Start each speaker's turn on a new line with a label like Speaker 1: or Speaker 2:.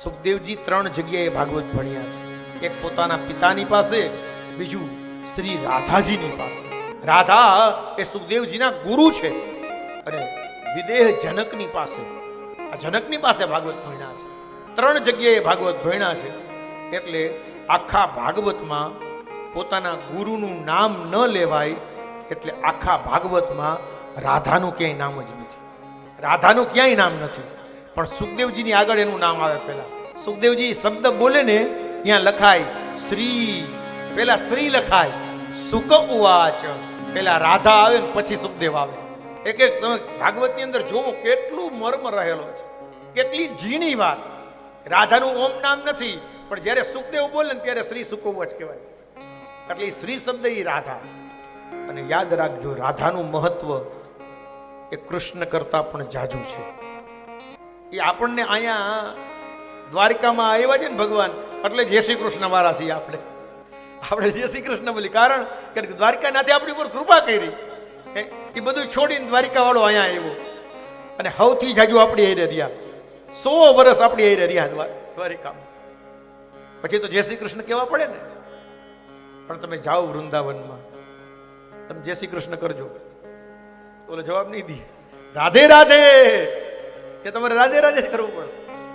Speaker 1: સુખદેવજી 3 જગ્યાએ ભાગવત ભણ્યા છે. એક પોતાના પિતાની પાસે, બીજું શ્રી રાધાજીની પાસે. રાધા એ સુખદેવજીના ગુરુ છે અને વિદેહ જનકની પાસે, આ જનકની પાસે ભાગવત ભણ્યા છે. 3 જગ્યાએ ભાગવત ભણ્યા છે. એટલે આખા ભાગવતમાં પોતાના ગુરુનું નામ ન લેવાય, એટલે આખા ભાગવતમાં રાધાનું ક્યાંય નામ જ નથી. રાધાનું ક્યાંય નામ નથી, પણ સુખદેવજીની આગળ એનું નામ આવે. પહેલા સુખદેવજી શબ્દ બોલે ને ત્યાં લખાય શ્રી, પહેલા શ્રી લખાય, સુક ઉવાચ, પહેલા રાધા આવે ને પછી સુખદેવ આવે. એક એક તમે ભાગવતની અંદર જોવો કેટલું મર્મ રહેલો છે, કેટલી ઝીણી વાત. રાધાનું ઓમ નામ નથી, પણ જ્યારે સુખદેવ બોલે ને ત્યારે શ્રી સુક ઉવાચ કહેવાય. એટલે શ્રી શબ્દ એ રાધા છે. અને યાદ રાખજો, રાધાનું મહત્વ એ કૃષ્ણ કરતા પણ જાજુ છે. એ આપણને અહીંયા દ્વારિકામાં આવ્યા છે ને ભગવાન, એટલે જય શ્રી કૃષ્ણ વાળા છીએ આપણે જય શ્રી કૃષ્ણ બોલી. કારણ કે દ્વારિકાનાથે આપણી ઉપર કૃપા કરી, એ બધું છોડીને દ્વારિકા વાળો અહીંયા આવ્યો અને સૌથી જાજુ આપણી હારે રહ્યા. 100 વર્ષ આપણી હારે રહ્યા દ્વારિકામાં. પછી તો જય શ્રી કૃષ્ણ કહેવા પડે ને. પણ તમે જાઓ વૃંદાવનમાં, તમે જય શ્રી કૃષ્ણ કરજો, બોલો જવાબ નહીં દે રાધે રાધે, કે તમારે રાધે રાધે કરવું પડશે.